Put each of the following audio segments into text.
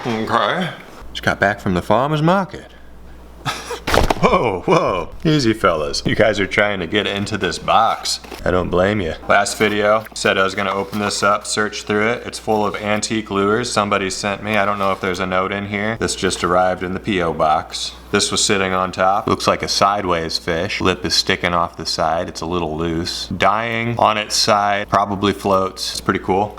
Okay. Just got back from the farmer's market. Whoa, whoa, easy fellas. You guys are trying to get into this box. I don't blame you. Last video, said I was gonna open this up, search through it. It's full of antique lures somebody sent me. I don't know if there's a note in here. This just arrived in the P.O. box. This was sitting on top. Looks like a sideways fish. Lip is sticking off the side. It's a little loose. Dying on its side. Probably floats. It's pretty cool.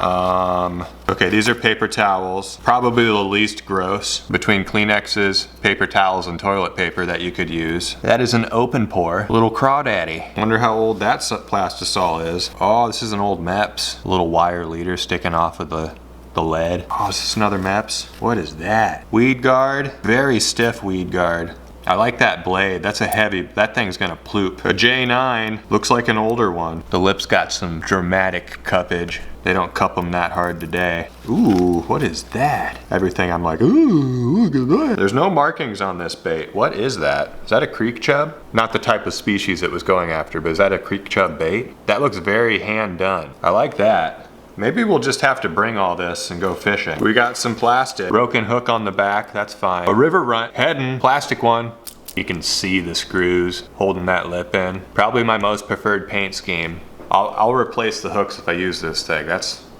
Okay, these are paper towels. Probably the least gross between Kleenexes, paper towels, and toilet paper that you could use. That is an open pore little crawdaddy. Wonder how old that plastisol is. Oh, this is an old Meps. A little wire leader sticking off of the lead. Oh, is this another Meps? What is that? Weed guard. Very stiff weed guard. I like that blade. That's a heavy, that thing's gonna ploop. A J9, looks like an older one. The lip's got some dramatic cuppage. They don't cup them that hard today. Ooh, what is that? Everything I'm like, ooh, look at that. There's no markings on this bait. What is that? Is that a creek chub? Not the type of species it was going after, but is that a creek chub bait? That looks very hand done. I like that. Maybe we'll just have to bring all this and go fishing. We got some plastic. Broken hook on the back, that's fine. A river runt, heading, plastic one. You can see the screws holding that lip in. Probably my most preferred paint scheme. I'll replace the hooks if I use this thing.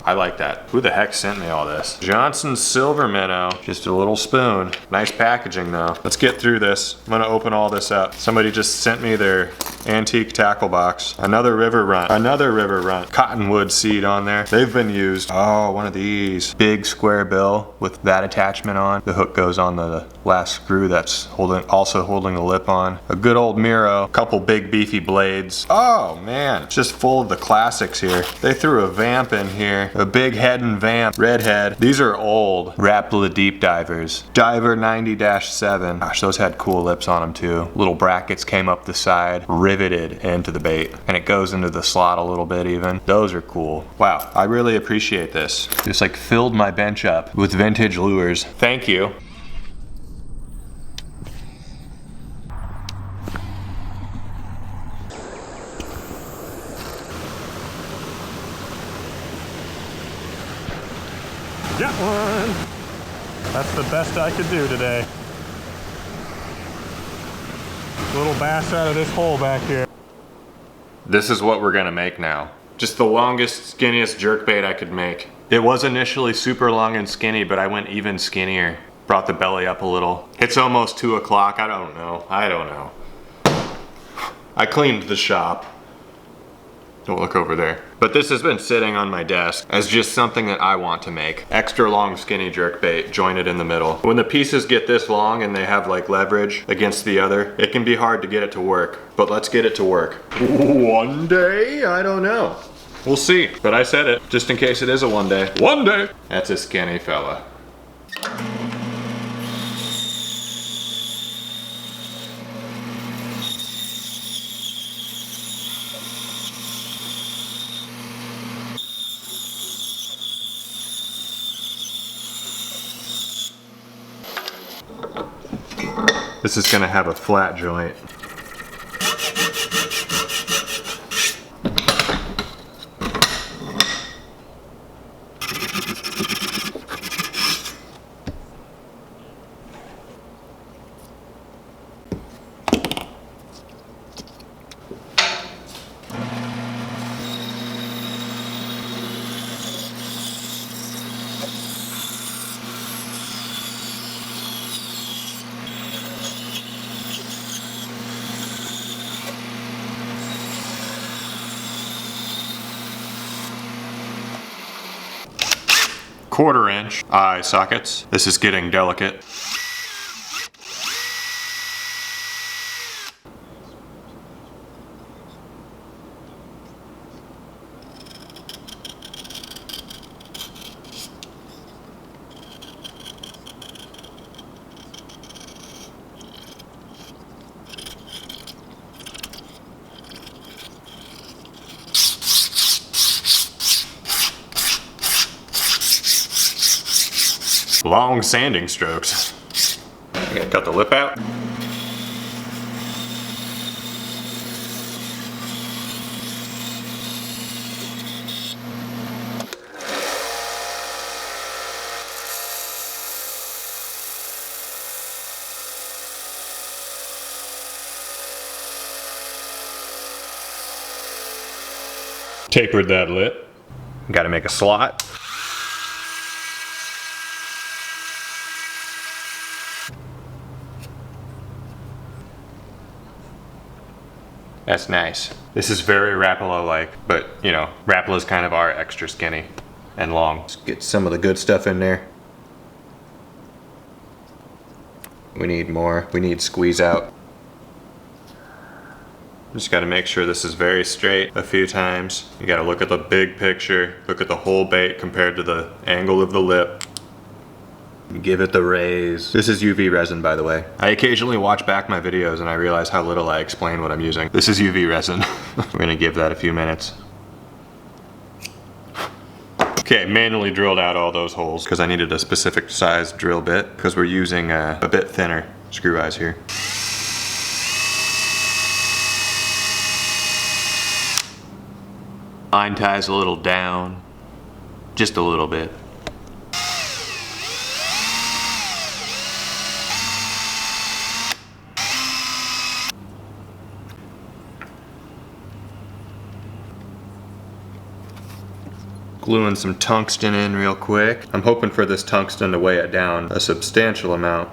I like that. Who the heck sent me all this? Johnson's Silver Minnow. Just a little spoon. Nice packaging though. Let's get through this. I'm gonna open all this up. Somebody just sent me their antique tackle box. Another river runt. Another river runt. Cottonwood seed on there. They've been used. Oh, one of these. Big square bill with that attachment on. The hook goes on the last screw that's also holding the lip on. A good old Miro. Couple big beefy blades. Oh man, it's just full of the classics here. They threw a vamp in here. A big head and vamp, redhead. These are old Rapala deep divers. Diver 90-7. Gosh, those had cool lips on them too. Little brackets came up the side, riveted into the bait. And it goes into the slot a little bit even. Those are cool. Wow, I really appreciate this. Just like filled my bench up with vintage lures. Thank you. Got one. That's the best I could do today. Little bass out of this hole back here. This is what we're gonna make now. Just the longest, skinniest jerkbait I could make. It was initially super long and skinny, but I went even skinnier. Brought the belly up a little. It's almost 2 o'clock, I don't know. I cleaned the shop. Don't look over there. But this has been sitting on my desk as just something that I want to make. Extra long skinny jerkbait jointed in the middle. When the pieces get this long and they have like leverage against the other, it can be hard to get it to work. But let's get it to work. One day? I don't know. We'll see. But I said it, just in case it is a one day. One day! That's a skinny fella. This is gonna have a flat joint. Quarter-inch eye sockets. This is getting delicate. Long sanding strokes. I gotta cut the lip out. Tapered that lip. Got to make a slot. That's nice. This is very Rapala-like, but you know, Rapala's kind of are extra skinny and long. Let's get some of the good stuff in there. We need more. We need squeeze out. Just got to make sure this is very straight a few times. You got to look at the big picture, look at the whole bait compared to the angle of the lip. Give it the raise. This is UV resin, by the way. I occasionally watch back my videos and I realize how little I explain what I'm using. This is UV resin. We're gonna give that a few minutes. Okay, manually drilled out all those holes because I needed a specific size drill bit because we're using a bit thinner screw eyes here. Line ties a little down, just a little bit. Gluing some tungsten in real quick. I'm hoping for this tungsten to weigh it down a substantial amount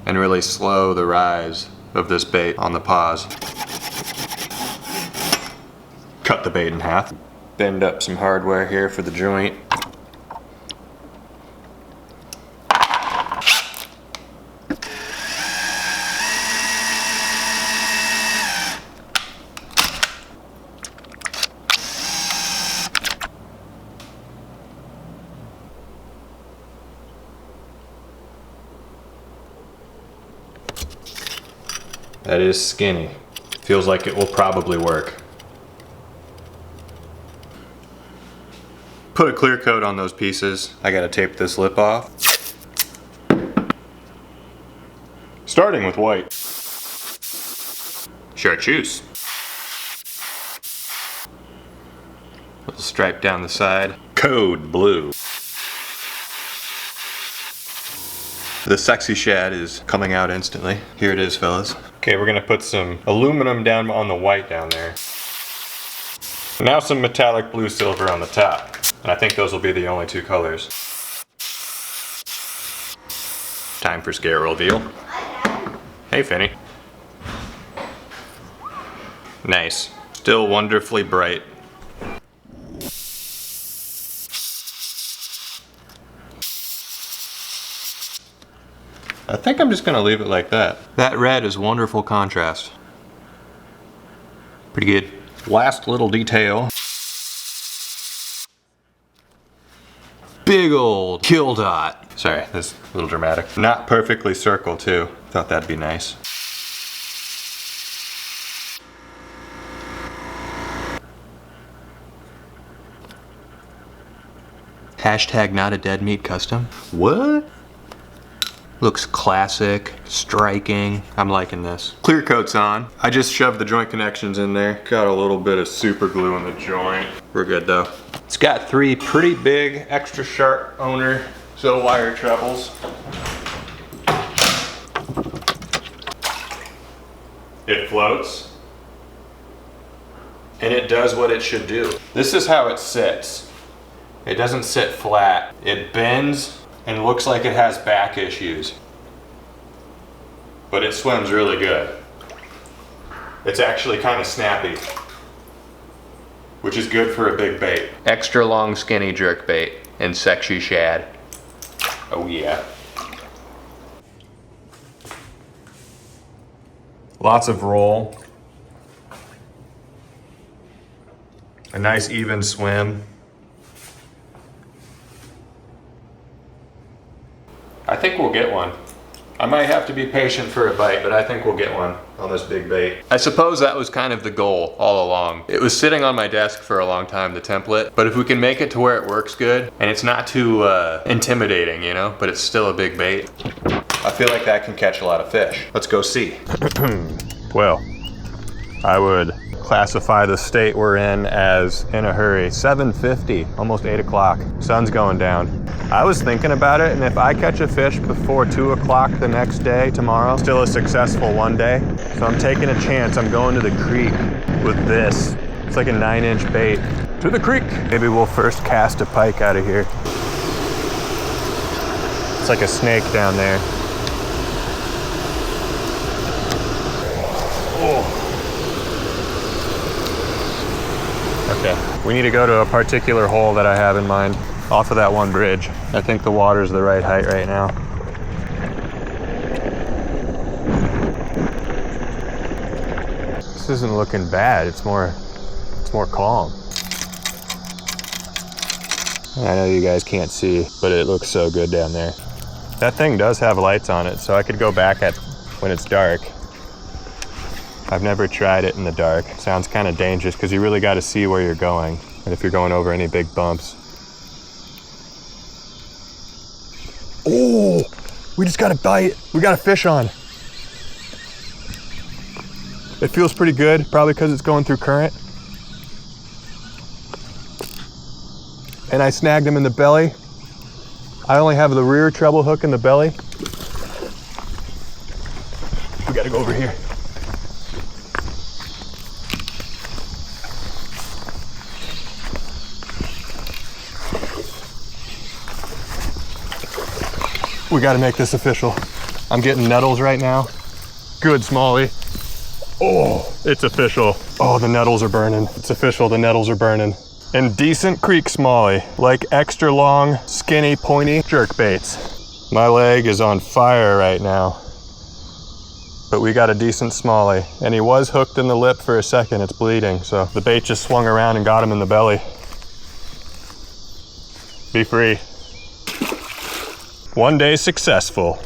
and really slow the rise of this bait on the pause. Cut the bait in half. Bend up some hardware here for the joint. That is skinny. Feels like it will probably work. Put a clear coat on those pieces. I gotta tape this lip off. Starting with white. Chartreuse. Little stripe down the side. Code blue. The sexy shad is coming out instantly. Here it is, fellas. Okay, we're gonna put some aluminum down on the white down there. Now some metallic blue silver on the top. And I think those will be the only two colors. Time for scare reveal. Hey, Finny. Nice. Still wonderfully bright. I think I'm just gonna leave it like that. That red is wonderful contrast. Pretty good. Last little detail. Big old kill dot. Sorry, that's a little dramatic. Not perfectly circle too. Thought that'd be nice. Hashtag not a dead meat custom. What? Looks classic, striking. I'm liking this. Clear coat's on. I just shoved the joint connections in there. Got a little bit of super glue in the joint. We're good though. It's got 3 pretty big, extra sharp owner Zilla wire trebles. It floats. And it does what it should do. This is how it sits. It doesn't sit flat. It bends and looks like it has back issues. But it swims really good. It's actually kind of snappy, which is good for a big bait. Extra long skinny jerk bait and sexy shad. Oh yeah. Lots of roll. A nice even swim. I think we'll get one. I might have to be patient for a bite, but I think we'll get one on this big bait. I suppose that was kind of the goal all along. It was sitting on my desk for a long time, the template, but if we can make it to where it works good, and it's not too intimidating, you know, but it's still a big bait, I feel like that can catch a lot of fish. Let's go see. Well, I would classify the state we're in as in a hurry. 7:50, almost 8 o'clock. Sun's going down. I was thinking about it, and if I catch a fish before 2 o'clock the next day, tomorrow, still a successful one day. So I'm taking a chance. I'm going to the creek with this. It's like a 9-inch bait. To the creek. Maybe we'll first cast a pike out of here. It's like a snake down there. Oh. Okay, we need to go to a particular hole that I have in mind off of that one bridge. I think the water's the right height right now. This isn't looking bad. It's more calm. I know you guys can't see, but it looks so good down there. That thing does have lights on it, so I could go back at when it's dark. I've never tried it in the dark. Sounds kind of dangerous because you really got to see where you're going and if you're going over any big bumps. Oh, we just got a bite. We got a fish on. It feels pretty good, probably because it's going through current. And I snagged him in the belly. I only have the rear treble hook in the belly. We gotta go over here. We gotta make this official. I'm getting nettles right now. Good, Smalley. Oh, it's official. Oh, the nettles are burning. It's official, the nettles are burning. And decent creek Smalley, like extra long, skinny, pointy jerkbaits. My leg is on fire right now. But we got a decent Smalley. And he was hooked in the lip for a second, it's bleeding. So the bait just swung around and got him in the belly. Be free. One day successful.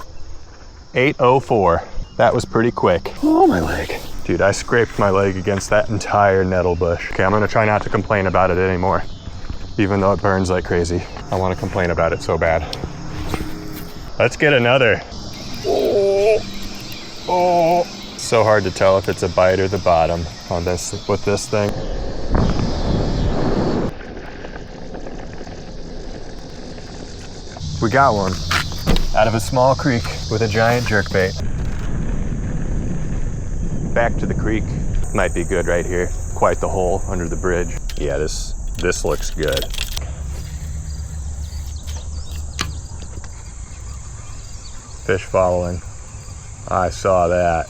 8:04. That was pretty quick. Oh, my leg. Dude, I scraped my leg against that entire nettle bush. Okay, I'm gonna try not to complain about it anymore. Even though it burns like crazy. I wanna complain about it so bad. Let's get another. Oh, oh. So hard to tell if it's a bite or the bottom on this, with this thing. We got one. Out of a small creek with a giant jerkbait. Back to the creek. Might be good right here. Quite the hole under the bridge. Yeah, this looks good. Fish following. I saw that.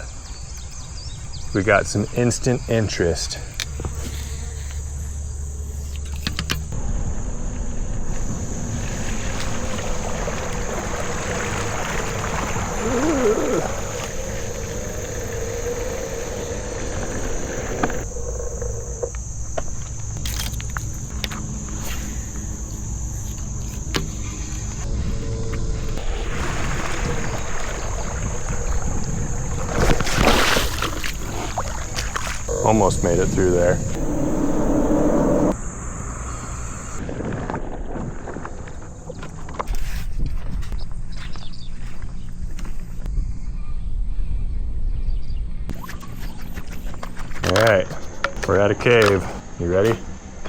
We got some instant interest. Almost made it through there. All right, we're at a cave. You ready?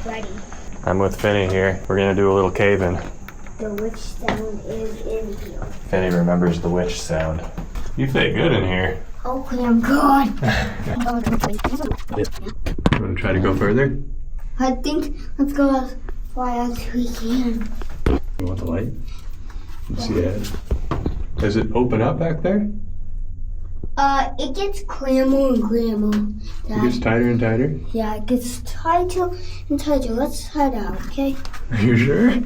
Ready. I'm with Finney here. We're gonna do a little cave-in. The witch sound is in here. Finney remembers the witch sound. You fit good in here. Okay, I'm good. You wanna try to go further? I think let's go as far as we can. You want the light? You see it? Does it open up back there? It gets clammer and clammer. It gets tighter and tighter? Yeah, it gets tighter and tighter. Let's try it out, okay? Are you sure?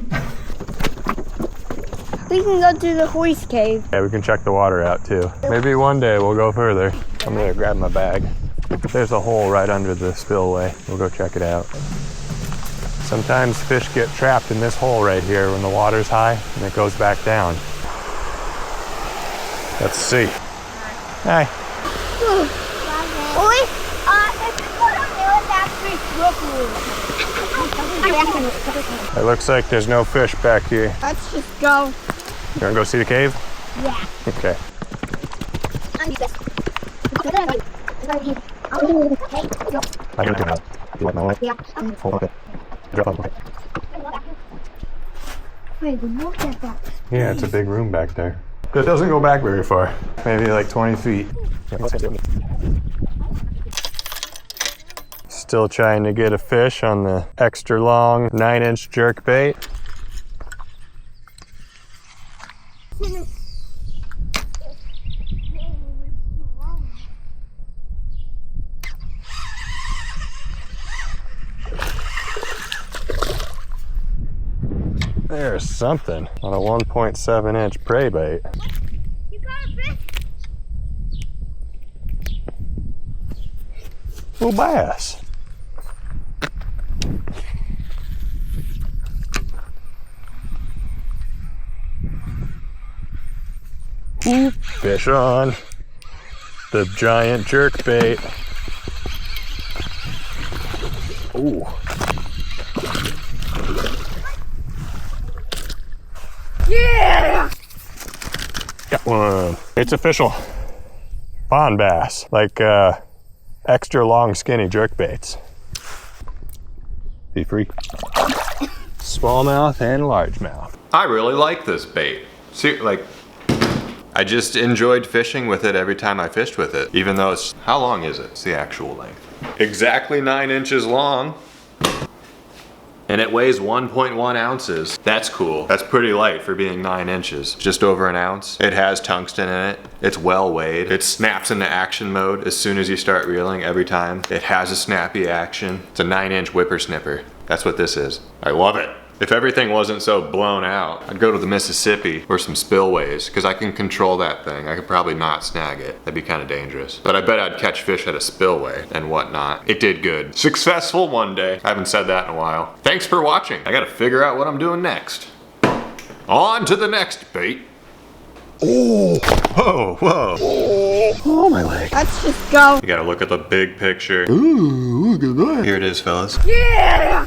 We can go to the horse cave. Yeah, we can check the water out too. Maybe one day we'll go further. I'm gonna grab my bag. There's a hole right under the spillway. We'll go check it out. Sometimes fish get trapped in this hole right here when the water's high and it goes back down. Let's see. Hi. It looks like there's no fish back here. Let's just go. You wanna go see the cave? Yeah. Okay. I can do that. You want my light? Yeah. Okay. Drop off. Okay. Wait, look at that. Yeah, it's a big room back there. It doesn't go back very far. Maybe like 20 feet. Still trying to get a fish on the extra long 9-inch jerk bait. There's something on a 1.7-inch prey bait. You got a fish? Little bass. Ooh, fish on the giant jerk bait. Ooh. Yeah! Got one. It's official. Pond bass, like extra long skinny jerk baits. Be free. Smallmouth and largemouth. I really like this bait. See, like, I just enjoyed fishing with it every time I fished with it. Even though it's, how long is it? It's the actual length. Exactly 9 inches long. And it weighs 1.1 ounces. That's cool. That's pretty light for being 9 inches. Just over an ounce. It has tungsten in it. It's well weighed. It snaps into action mode as soon as you start reeling every time. It has a snappy action. It's a 9-inch whippersnapper. That's what this is. I love it. If everything wasn't so blown out, I'd go to the Mississippi or some spillways because I can control that thing. I could probably not snag it. That'd be kind of dangerous. But I bet I'd catch fish at a spillway and whatnot. It did good. Successful one day. I haven't said that in a while. Thanks for watching. I gotta figure out what I'm doing next. On to the next bait. Oh, Whoa, whoa. oh my leg. Let's just go. You gotta look at the big picture. Ooh, look at that. Here it is, fellas. Yeah!